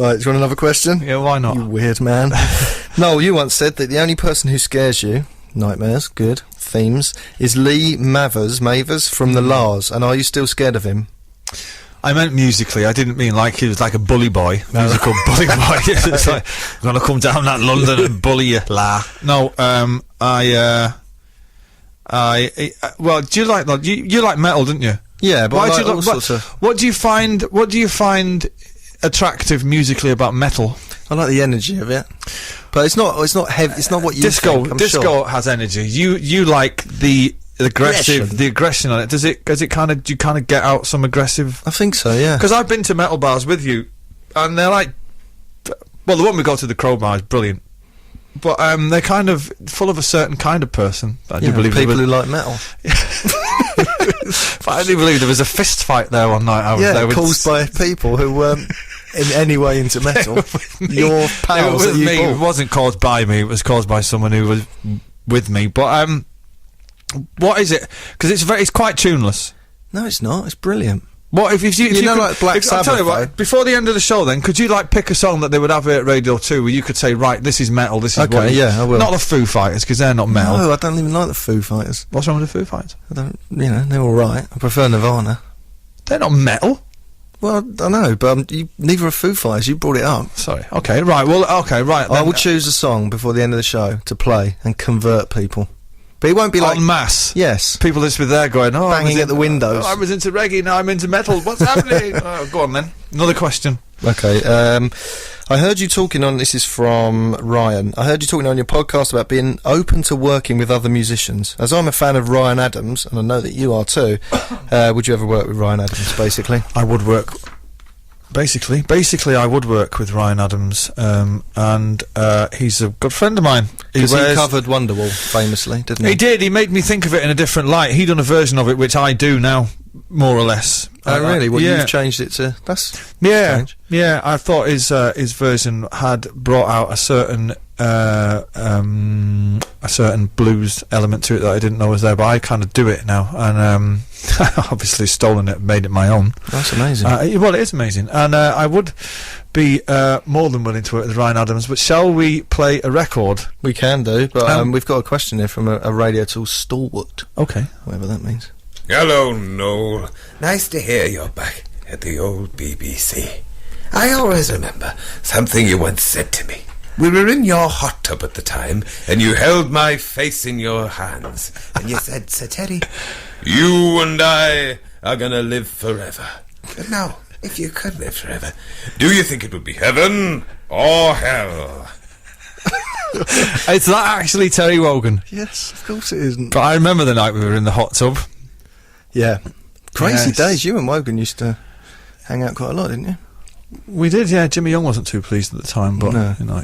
Right, do you want another question? Yeah, why not? You weird man. Noel, you once said that the only person who scares you, nightmares, good, themes, is Lee Mavers from the Lars, and are you still scared of him? I meant musically. I didn't mean like he was like a bully boy, musical bully boy. It's like, I'm gonna come down that London and bully you, la. No, well, do you like you like metal, didn't you? Yeah, but Why I do you like all sorts of... What do you find attractive musically about metal? I like the energy of it, but it's not heavy. It's not what you disco. think, I'm disco sure. has energy. You like the aggression on it. Do you kind of get out some aggressive? I think so, yeah. Because I've been to metal bars with you, and they're like, well, the one we go to, the Crowbar, is brilliant, but they're kind of full of a certain kind of person. I do believe people who like metal. But I do believe there was a fist fight there one night. I was there caused by people who weren't in any way into metal. Your pals that you bought. It wasn't caused by me. It was caused by someone who was with me. But what is it? Because it's quite tuneless. No, it's not. It's brilliant. What if you know, could, like Black Sabbath? I'll tell you what, before the end of the show, then could you like pick a song that they would have at Radio 2 where you could say, right, this is metal, this is okay, what? Yeah, I will. Not the Foo Fighters, because they're not metal. No, I don't even like the Foo Fighters. What's wrong with the Foo Fighters? I don't. They're all right. I prefer Nirvana. They're not metal. Well, I know, but neither are Foo Fighters. You brought it up. Sorry. Okay. Right. Well. Okay. Right. I will choose a song before the end of the show to play and convert people. But it won't be like en masse. Yes. People just be there going, oh, banging at the windows. I was into reggae, now I'm into metal. What's happening? Go on then. Another question. Okay. I heard you talking on, this is from Ryan, I heard you talking on your podcast about being open to working with other musicians. As I'm a fan of Ryan Adams, and I know that you are too, would you ever work with Ryan Adams, basically? I would work... Basically, I would work with Ryan Adams, and he's a good friend of mine. He covered Wonderwall famously, didn't he? He did. He made me think of it in a different light. He done a version of it which I do now, more or less. Oh, really? Well, yeah. You've changed it to... That's strange. Yeah. I thought his version had brought out a certain blues element to it that I didn't know was there, but I kind of do it now, and obviously stolen it, made it my own. That's amazing. Well, it is amazing, and I would be more than willing to work with Ryan Adams. But shall we play a record? We can do, but we've got a question here from a Radio Tool stalwart. Okay, whatever that means. Hello, Noel. Nice to hear you're back at the old BBC. I always remember something you once said to me. We were in your hot tub at the time, and you held my face in your hands, and you said, Sir Terry, you and I are gonna live forever. But now, if you could live forever, do you think it would be heaven or hell? Is that actually Terry Wogan? Yes, of course it isn't. But I remember the night we were in the hot tub. Yeah. Crazy days. You and Wogan used to hang out quite a lot, didn't you? We did, yeah. Jimmy Young wasn't too pleased at the time, but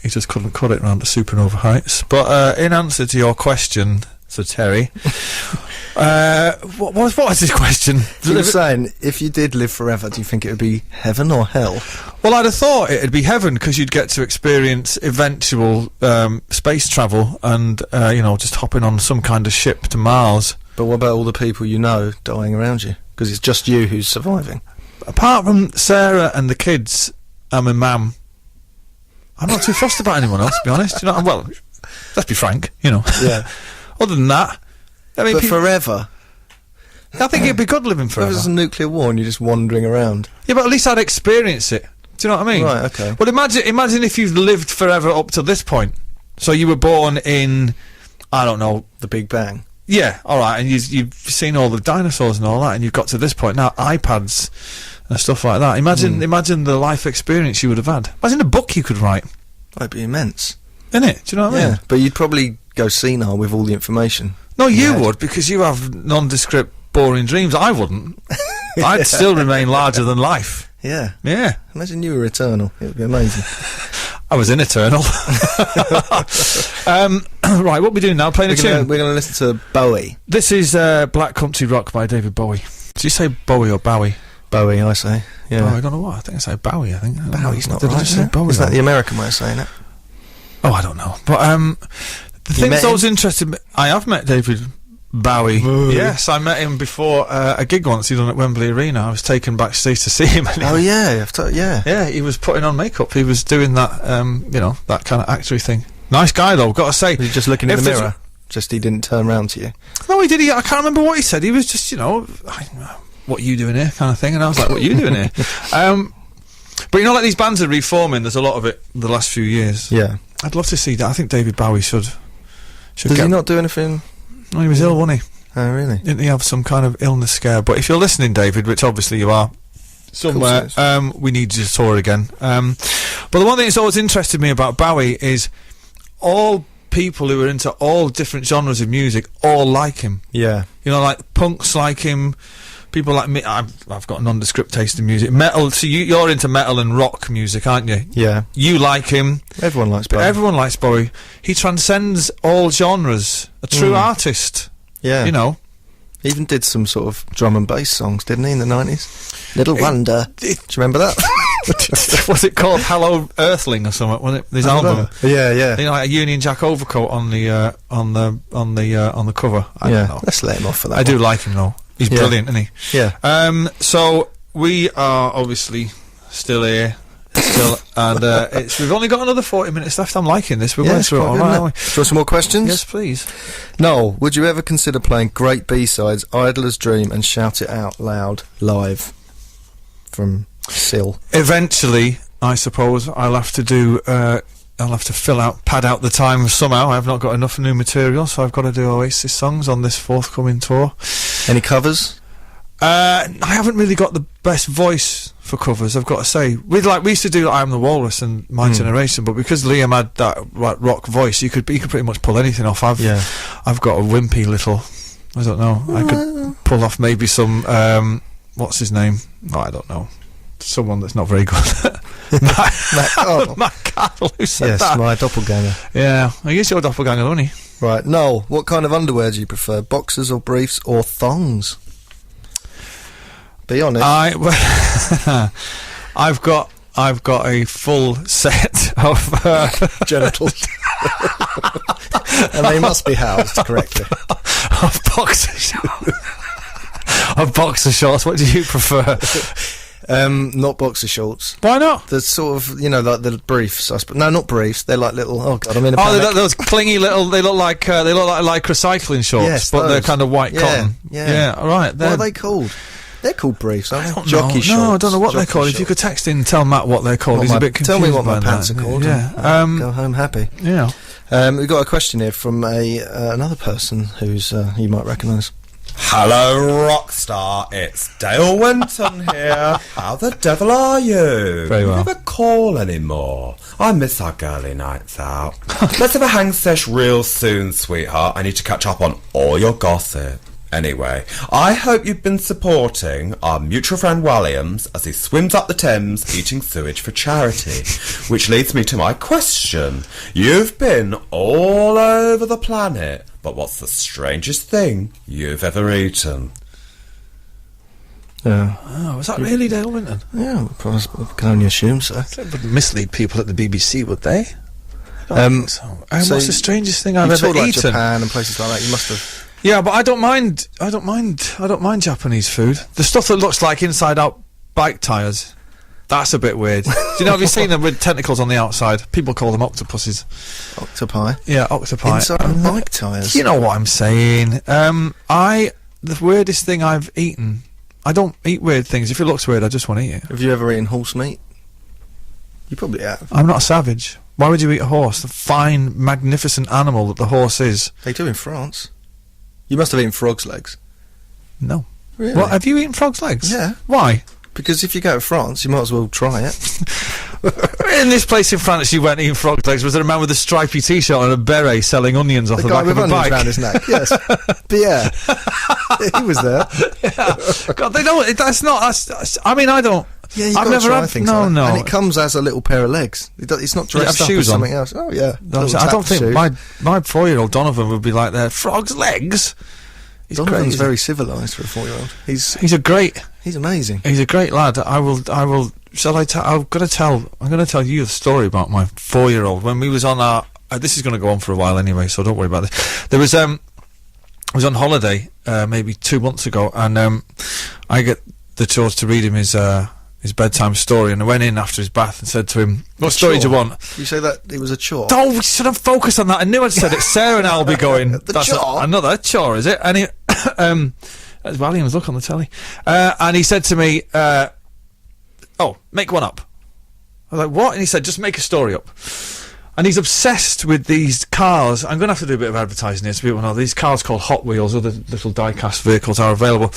he just couldn't cut it round to Supernova Heights. But in answer to your question, Sir Terry, what was his question? You were saying, if you did live forever, do you think it would be heaven or hell? Well, I'd have thought it'd be heaven, because you'd get to experience eventual space travel and, just hopping on some kind of ship to Mars. But what about all the people you know dying around you? Because it's just you who's surviving. Apart from Sarah and the kids and my mum, I'm not too fussed about anyone else, to be honest. Well, let's be frank, Yeah. Other than that, I mean, but forever. I think it'd be good living forever. If there's a nuclear war and you're just wandering around. Yeah, but at least I'd experience it. Do you know what I mean? Right, okay. Well, imagine if you've lived forever up to this point. So you were born in, I don't know, the Big Bang. Yeah, all right, and you've seen all the dinosaurs and all that, and you've got to this point now, iPads and stuff like that. Imagine the life experience you would have had. Imagine a book you could write. That'd be immense. Isn't it? Do you know what I mean? Yeah, but you'd probably go senile with all the information. No, you would, because you have nondescript, boring dreams. I wouldn't. I'd still remain larger than life. Yeah. Yeah. Imagine you were eternal. It would be amazing. I was in Eternal. Right, what are we doing now? Playing a tune? We're going to listen to Bowie. This is Black Country Rock by David Bowie. Did you say Bowie or Bowie? Bowie, I say. Yeah. Oh, I don't know what. I think I say Bowie, I think. Bowie's not right. Did I just say Bowie? Is that the American way of saying it? Oh, I don't know. But the thing that's always interested me... I have met David Bowie. Yes, I met him before a gig once he done at Wembley Arena. I was taken backstage to see him. Oh yeah, yeah. He was putting on makeup. He was doing that, that kind of actory thing. Nice guy though. Got to say. Was he just looking in the mirror? Just he didn't turn around to you. No, he did. I can't remember what he said. He was just, what are you doing here, kind of thing. And I was like, what are you doing here? But like these bands are reforming. There's a lot of it the last few years. Yeah, I'd love to see that. I think David Bowie should. Does he not do anything? No, he was ill, wasn't he? Oh, really? Didn't he have some kind of illness scare? But if you're listening, David, which obviously you are, somewhere, we need you to tour again. But the one thing that's always interested me about Bowie is all people who are into all different genres of music all like him. Yeah. Like punks like him. People like me, I've got a nondescript taste in music. Metal, so you're into metal and rock music, aren't you? Yeah. You like him. Everyone likes Bowie. Everyone likes Bowie. He transcends all genres. A true artist. Yeah. He even did some sort of drum and bass songs, didn't he, in the 90s? Little Wonder. Do you remember that? Was it called Hello Earthling or something? Was it his album? Yeah. Like a Union Jack overcoat on the cover. I don't know. Let's let him off for that. I do like him though. He's brilliant, isn't he? Yeah. So we are obviously still here, and we've only got another 40 minutes left. I'm liking this. We're going through it all right, aren't we? Do you want some more questions? Yes, please. Noel, would you ever consider playing great B-sides, Idler's Dream, and Shout It Out Loud live from Sill? Eventually, I suppose I'll have to do. I'll have to pad out the time somehow. I've not got enough new material, so I've got to do Oasis songs on this forthcoming tour. Any covers? I haven't really got the best voice for covers, I've got to say. We used to do I Am the Walrus and My Generation, but because Liam had that rock voice, he could pretty much pull anything off. I've got a wimpy little, I don't know, I could pull off maybe some, what's his name? Oh, I don't know. Someone that's not very good. Matt Cardle, who said that? Yes, my doppelganger. Yeah, he's your doppelganger, wasn't he? Right, Noel, what kind of underwear do you prefer? Boxers or briefs or thongs? Be honest. I've got a full set of genitals, and they must be housed correctly. Of boxer shorts. Of boxer shorts. What do you prefer? Not boxer shorts. Why not? The sort of, like the briefs. No, not briefs. They're like little. Oh God, I'm in a panic. They're those clingy little. They look like recycling shorts, yes, but those. they're kind of white cotton. Yeah. All right. What are they called? They're called briefs, aren't they? Jockey shorts. No, I don't know what they're called. Shorts. If you could text in, tell Matt what they're called. He's a bit confused. Tell me what my by pants that. are called. Yeah. Go home happy. Yeah. We've got a question here from another person who's you might recognise. Hello, Rockstar. It's Dale Winton here. How the devil are you? Very well. You never call anymore. I miss our girly nights out. Let's have a hang sesh real soon, sweetheart. I need to catch up on all your gossip. Anyway, I hope you've been supporting our mutual friend Williams as he swims up the Thames eating sewage for charity. Which leads me to my question. You've been all over the planet, but what's the strangest thing you've ever eaten? Yeah. Oh, was that really Dale Winton? Yeah, I can only assume so. That wouldn't mislead people at the BBC, would they? I don't think so. What's the strangest thing I've ever eaten? Like Japan and places like that. You must have. Yeah, but I don't mind Japanese food. The stuff that looks like inside out bike tyres. That's a bit weird. Have you seen them with tentacles on the outside? People call them octopuses. Octopi? Yeah, octopi. Inside bike tyres. You know what I'm saying. The weirdest thing I've eaten. I don't eat weird things. If it looks weird, I just want to eat it. Have you ever eaten horse meat? You probably have. I'm not a savage. Why would you eat a horse? The fine, magnificent animal that the horse is. They do in France. You must have eaten frog's legs. No. Really? What, have you eaten frog's legs? Yeah. Why? Because if you go to France, you might as well try it. In this place in France, you went eating frog's legs. Was there a man with a stripy t-shirt and a beret selling onions off the back of a bike? Around his neck, yes. But yeah, he was there. Yeah. God, they don't. I mean, I don't. Yeah, you've I've got never to try had things no, like that. no. And it comes as a little pair of legs. It's not dressed up as something else. Oh yeah. I don't think my 4-year-old Donovan would be like that. Frog's legs. Donovan's very civilised for a 4-year-old. He's amazing. He's a great lad. I'm going to tell you the story about my 4-year-old when we was on our. This is going to go on for a while anyway, so don't worry about this. There was I was on holiday maybe 2 months ago, and I get the chores to read him his bedtime story, and I went in after his bath and said to him, "What story do you want?" You say that it was a chore? Oh, we should have focused on that. I knew I'd said it. Sarah and I'll be going. The chore? Another chore, is it? And he, as Williams, look on the telly, and he said to me, "Oh, make one up." I was like, "What?" And he said, "Just make a story up." And he's obsessed with these cars. I'm going to have to do a bit of advertising here so people know. These cars called Hot Wheels, other little die-cast vehicles are available.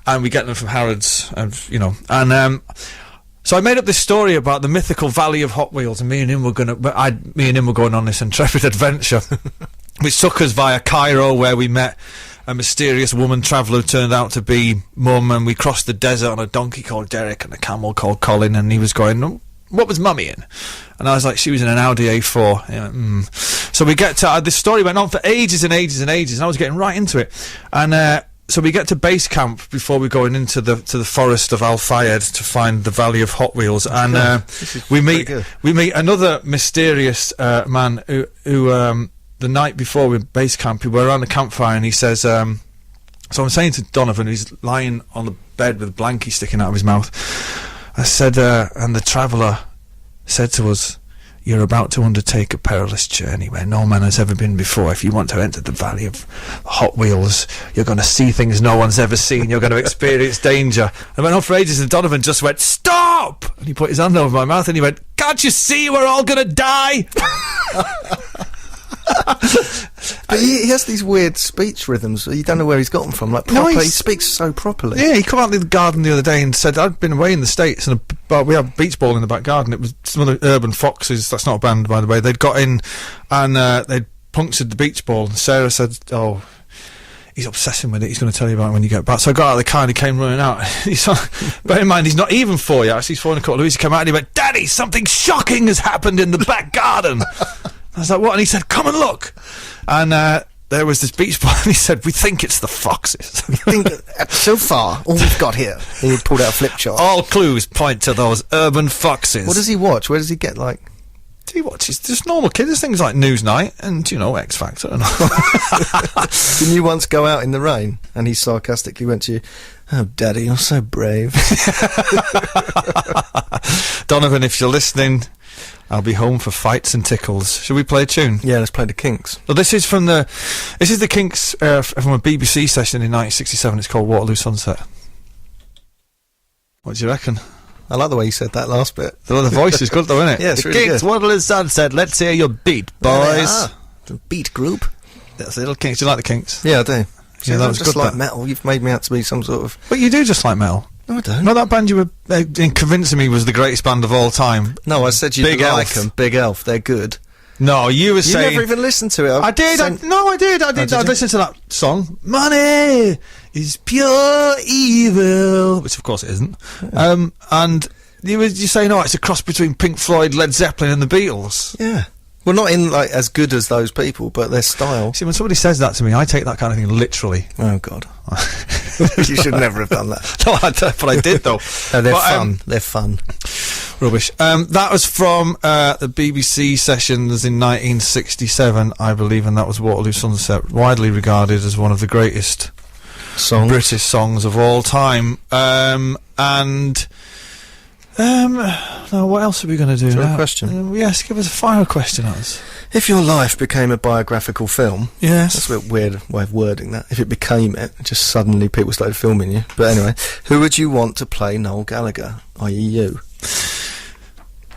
And we get them from Harrods, and so I made up this story about the mythical Valley of Hot Wheels, and me and him were going on this intrepid adventure, which took us via Cairo, where we met a mysterious woman traveller who turned out to be Mum, and we crossed the desert on a donkey called Derek and a camel called Colin, and he was going, "What was Mummy in?" And I was like, "She was in an Audi A4. He went, So we get to this story went on for ages and ages and ages, and I was getting right into it. And so we get to base camp before we're going into the forest of Al Fayed to find the Valley of Hot Wheels, and we meet another mysterious man who the night before we base camp, we were around the campfire, and he says, so I'm saying to Donovan, who's lying on the bed with a blankie sticking out of his mouth, I said, and the traveller said to us, "You're about to undertake a perilous journey where no man has ever been before. If you want to enter the Valley of Hot Wheels, you're going to see things no one's ever seen. You're going to experience danger." I went on for ages, and Donovan just went, "Stop!" And he put his hand over my mouth, and he went, "Can't you see we're all going to die?" But he has these weird speech rhythms. You don't know where he's got them from. Like, proper, he speaks so properly. Yeah, he came out of the garden the other day and said, "I'd been away in the States, and we had beach ball in the back garden. It was some of the Urban Foxes, that's not a band, by the way. They'd got in, and they'd punctured the beach ball. And Sarah said, "Oh, he's obsessing with it. He's going to tell you about it when you get back." So I got out of the car, and he came running out. Bear in mind, he's not even 4 yet. Actually, he's 4 and a quarter. Louise came out, and he went, "Daddy, something shocking has happened in the back garden." I was like, "What?" And he said, "Come and look." And there was this beach ball, and he said, "We think it's the foxes." So far, all we've got here. And he pulled out a flip chart. All clues point to those urban foxes. What does he watch? Where does he get, like... He watches just normal kids. There's things like Newsnight and, X Factor and all. Didn't you once go out in the rain, and he sarcastically went to you, "Oh, Daddy, you're so brave." Donovan, if you're listening, I'll be home for fights and tickles. Should we play a tune? Yeah, let's play the Kinks. Well, this is the Kinks from a BBC session in 1967. It's called Waterloo Sunset. What do you reckon? I like the way you said that last bit. The voice is good though, isn't it? Yeah, it's the really Kinks, good. Waterloo Sunset. Let's hear your beat, boys. The beat group. That's the little Kinks. Do you like the Kinks? Yeah, I do. Yeah, that was just good. Like metal. You've made me out to be some sort of... But you do just like metal. No, I don't. No, that band you were convincing me was the greatest band of all time. No, I said you Big like Elf. them. Big Elf, they're good. No, you were saying... You never even listened to it. I did. I did. I listened to that song. Money is pure evil, which of course it isn't. Yeah. And you're saying, "Oh, it's a cross between Pink Floyd, Led Zeppelin, and the Beatles." Yeah. Well, not in like as good as those people, but their style. See, when somebody says that to me, I take that kind of thing literally. Oh God. You should never have done that. No, but I did though. No, they're fun. They're fun. Rubbish. That was from the BBC sessions in 1967, I believe, and that was Waterloo Sunset, widely regarded as one of the greatest British songs of all time. Now, what else are we going to do now? A question? Yes, give us a fire question at us. If your life became a biographical film... Yes. That's a bit weird way of wording that. If it became it, just suddenly people started filming you. But anyway, who would you want to play Noel Gallagher, i.e. you?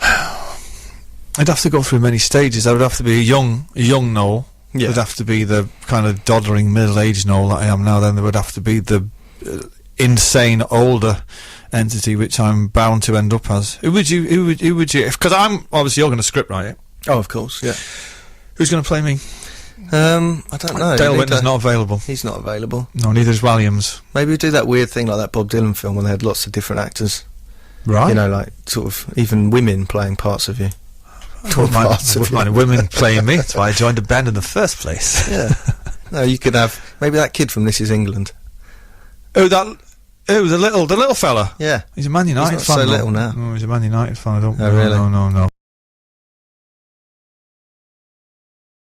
I'd have to go through many stages. I would have to be a young Noel. Yeah. It would have to be the kind of doddering middle-aged Noel that I am now. Then there would have to be the insane older entity, which I'm bound to end up as. Who would you? Because I'm obviously you're going to script write it. Oh, of course. Yeah. Who's going to play me? I don't know. Dale Whitner's not available. He's not available. No, neither is Williams. Maybe we do that weird thing like that Bob Dylan film when they had lots of different actors. Right. You know, like sort of even women playing parts of you. I wouldn't mind women playing me. That's why I joined a band in the first place. Yeah. No, you could have maybe that kid from This Is England. The little fella. Yeah. He's a Man United fan. He's not so little now. No, he's a Man United fan. I don't. Oh, really? No.